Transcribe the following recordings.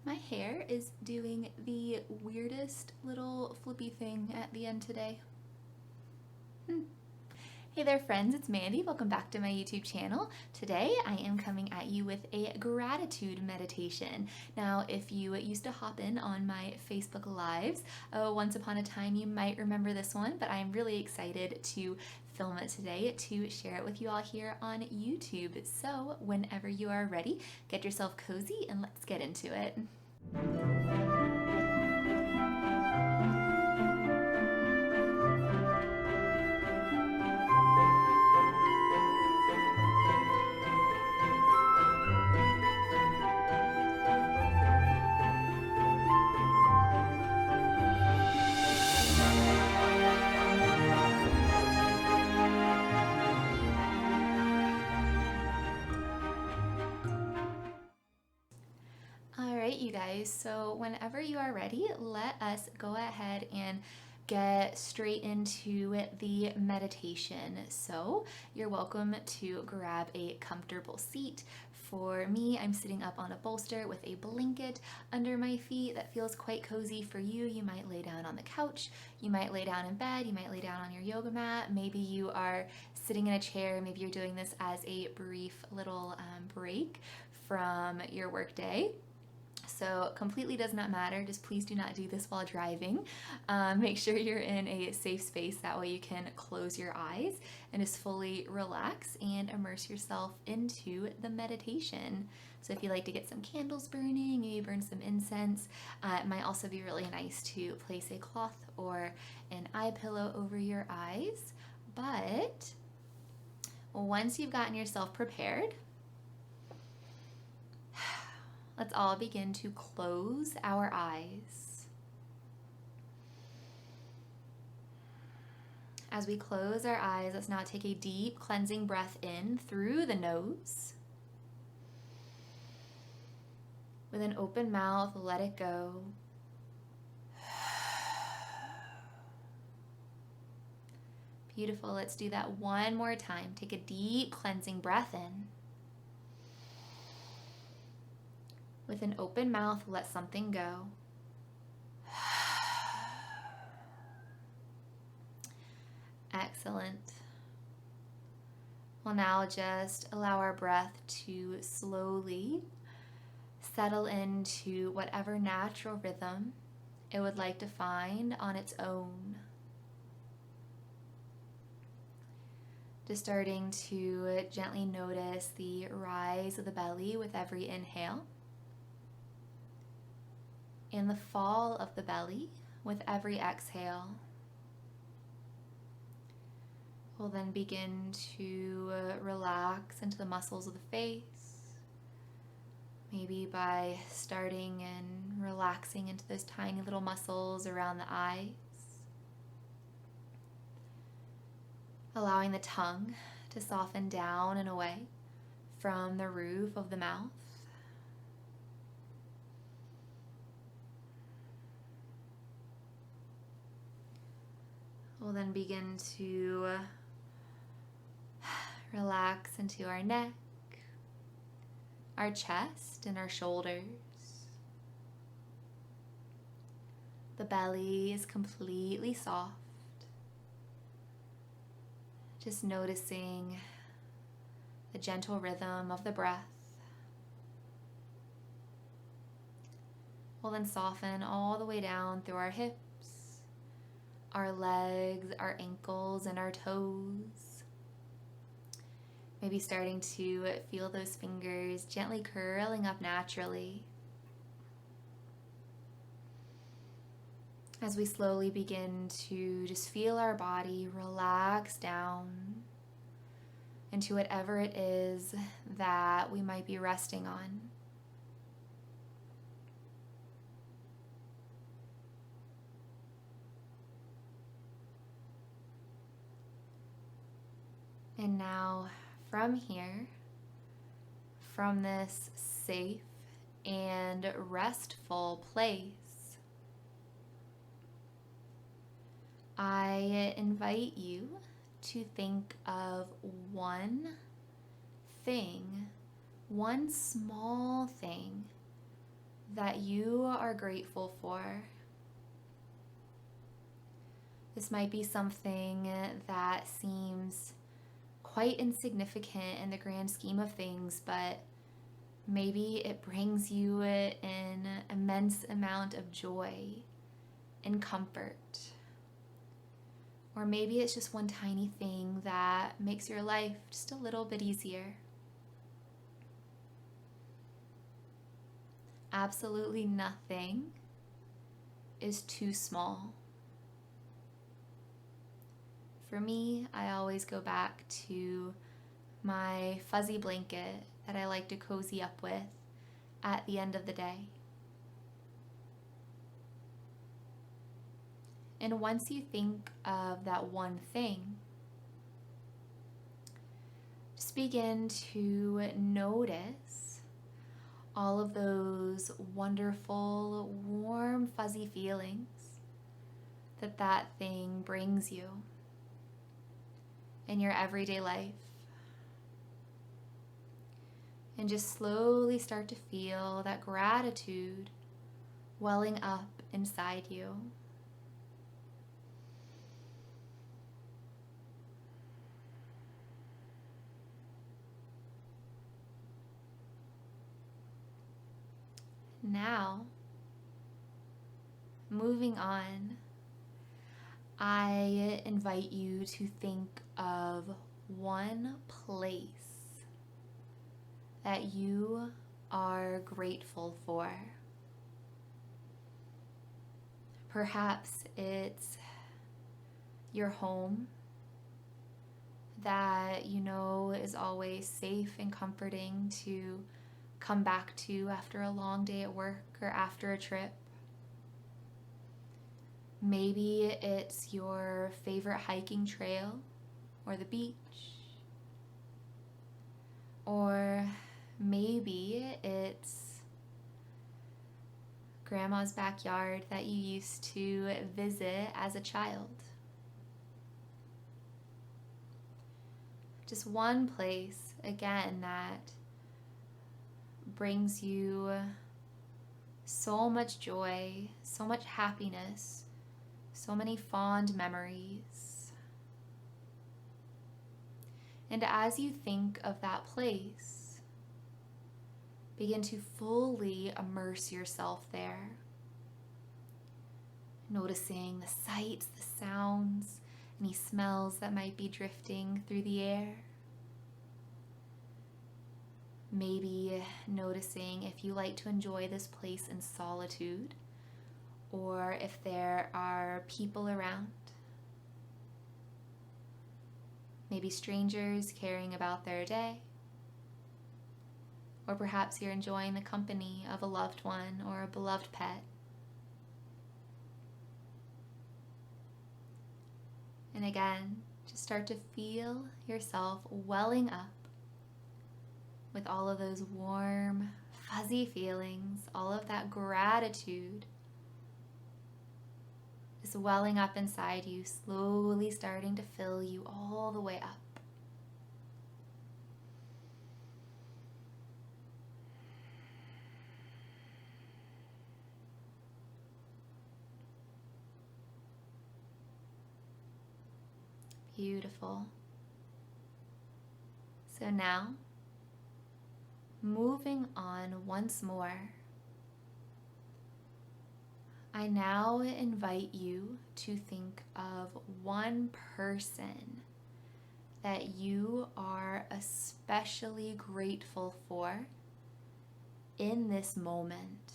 My hair is doing the weirdest little flippy thing at the end today. Hey there friends, it's Mandy. Welcome back to my YouTube channel. Today I am coming at you with a gratitude meditation. Now if you used to hop in on my Facebook Lives, once upon a time you might remember this one, but I'm really excited to film it today to share it with you all here on YouTube. So whenever you are ready, get yourself cozy and let's get into it. Alright, you guys, so whenever you are ready, let us go ahead and get straight into the meditation. So you're welcome to grab a comfortable seat. For me, I'm sitting up on a bolster with a blanket under my feet that feels quite cozy. For you, you might lay down on the couch, you might lay down in bed, you might lay down on your yoga mat, maybe you are sitting in a chair, maybe you're doing this as a brief little break from your workday. So completely does not matter, just please do not do this while driving. Make sure you're in a safe space, that way you can close your eyes and just fully relax and immerse yourself into the meditation. So if you like to get some candles burning, maybe burn some incense, it might also be really nice to place a cloth or an eye pillow over your eyes. But once you've gotten yourself prepared, let's all begin to close our eyes. As we close our eyes, let's now take a deep cleansing breath in through the nose. With an open mouth, let it go. Beautiful. Let's do that one more time. Take a deep cleansing breath in. With an open mouth, let something go. Excellent. Well, now just allow our breath to slowly settle into whatever natural rhythm it would like to find on its own. Just starting to gently notice the rise of the belly with every inhale, and the fall of the belly with every exhale. We'll then begin to relax into the muscles of the face, maybe by starting and relaxing into those tiny little muscles around the eyes, allowing the tongue to soften down and away from the roof of the mouth. We'll then begin to relax into our neck, our chest, and our shoulders. The belly is completely soft. Just noticing the gentle rhythm of the breath. We'll then soften all the way down through our hips, our legs, our ankles, and our toes. Maybe starting to feel those fingers gently curling up naturally. As we slowly begin to just feel our body relax down into whatever it is that we might be resting on. And now from here, from this safe and restful place, I invite you to think of one thing, one small thing that you are grateful for. This might be something that seems quite insignificant in the grand scheme of things, but maybe it brings you an immense amount of joy and comfort. Or maybe it's just one tiny thing that makes your life just a little bit easier. Absolutely nothing is too small. For me, I always go back to my fuzzy blanket that I like to cozy up with at the end of the day. And once you think of that one thing, just begin to notice all of those wonderful, warm, fuzzy feelings that that thing brings you in your everyday life. And just slowly start to feel that gratitude welling up inside you. Now, moving on, I invite you to think of one place that you are grateful for. Perhaps it's your home that you know is always safe and comforting to come back to after a long day at work or after a trip. Maybe it's your favorite hiking trail or the beach. Or maybe it's grandma's backyard that you used to visit as a child. Just one place, again, that brings you so much joy, so much happiness, so many fond memories. And as you think of that place, begin to fully immerse yourself there, noticing the sights, the sounds, any smells that might be drifting through the air. Maybe noticing if you like to enjoy this place in solitude or if there are people around. Maybe strangers caring about their day. Or perhaps you're enjoying the company of a loved one or a beloved pet. And again, just start to feel yourself welling up with all of those warm, fuzzy feelings, all of that gratitude is welling up inside you, slowly starting to fill you all the way up. Beautiful. So now, moving on once more, I now invite you to think of one person that you are especially grateful for in this moment.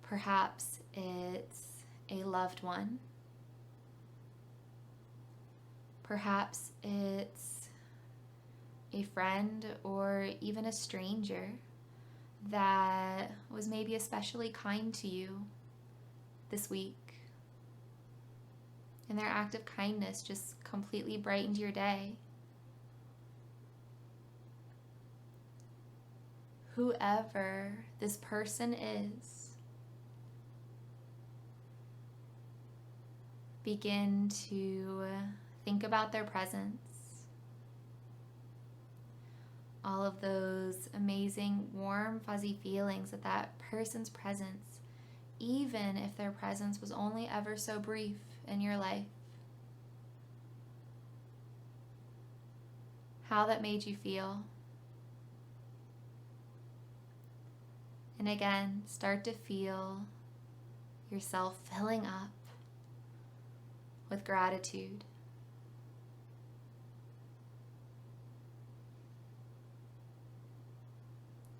Perhaps it's a loved one. Perhaps it's a friend or even a stranger that was maybe especially kind to you this week. And their act of kindness just completely brightened your day. Whoever this person is, begin to think about their presence. all of those amazing, warm, fuzzy feelings at that person's presence, even if their presence was only ever so brief in your life. How that made you feel. And again, start to feel yourself filling up with gratitude.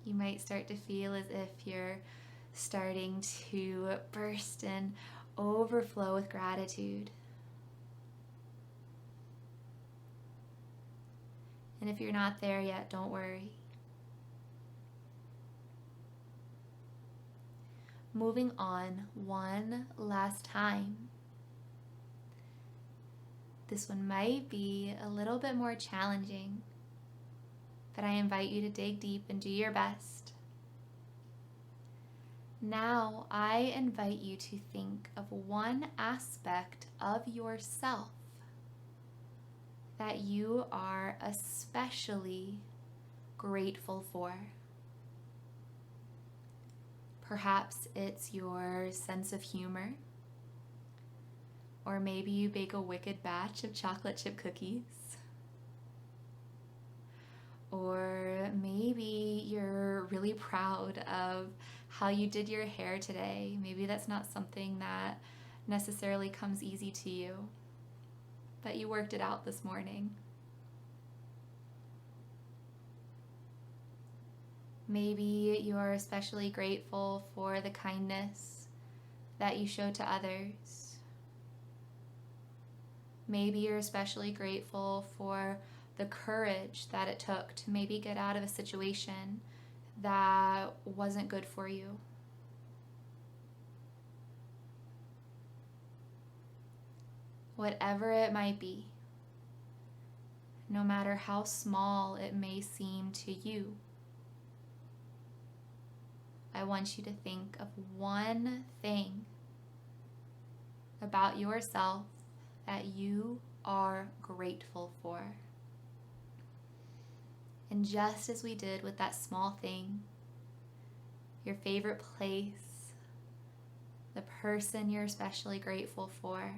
You might start to feel as if you're starting to burst and overflow with gratitude. And if you're not there yet, don't worry. Moving on one last time. This one might be a little bit more challenging, but I invite you to dig deep and do your best. Now, I invite you to think of one aspect of yourself that you are especially grateful for. Perhaps it's your sense of humor, or maybe you bake a wicked batch of chocolate chip cookies, or maybe you're really proud of how you did your hair today. Maybe that's not something that necessarily comes easy to you, but you worked it out this morning. Maybe you are especially grateful for the kindness that you show to others. Maybe you're especially grateful for the courage that it took to maybe get out of a situation that wasn't good for you. Whatever it might be, no matter how small it may seem to you, I want you to think of one thing about yourself that you are grateful for. And just as we did with that small thing, your favorite place, the person you're especially grateful for,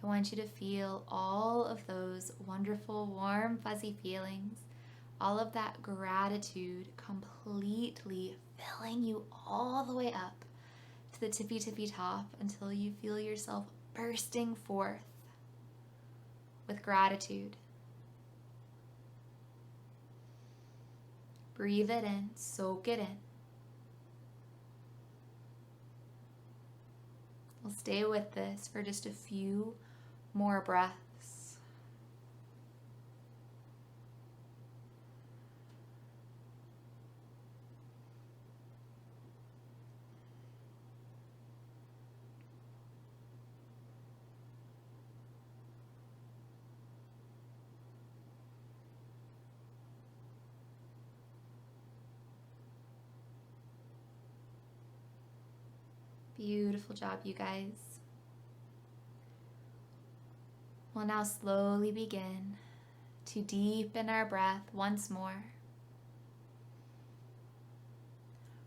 I want you to feel all of those wonderful, warm, fuzzy feelings, all of that gratitude completely filling you all the way up to the tippy, tippy top until you feel yourself bursting forth with gratitude. Breathe it in, soak it in. We'll stay with this for just a few more breaths. Beautiful job, you guys. We'll now slowly begin to deepen our breath once more,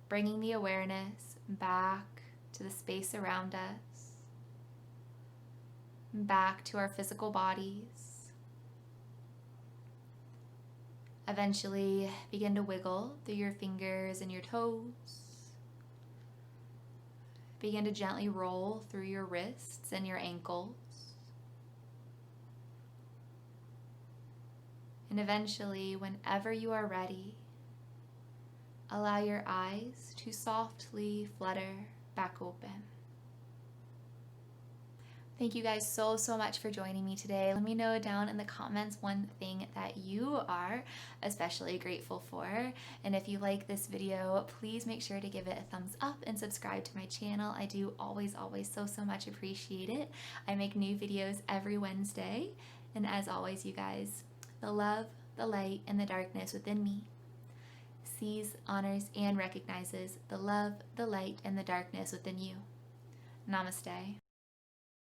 bringing the awareness back to the space around us, back to our physical bodies. Eventually, begin to wiggle through your fingers and your toes. Begin to gently roll through your wrists and your ankles. And eventually, whenever you are ready, allow your eyes to softly flutter back open. Thank you guys so much for joining me today. Let me know down in the comments one thing that you are especially grateful for. And if you like this video, please make sure to give it a thumbs up and subscribe to my channel. I do always so much appreciate it. I make new videos every Wednesday. And as always, you guys, the love, the light, and the darkness within me sees, honors, and recognizes the love, the light, and the darkness within you. Namaste.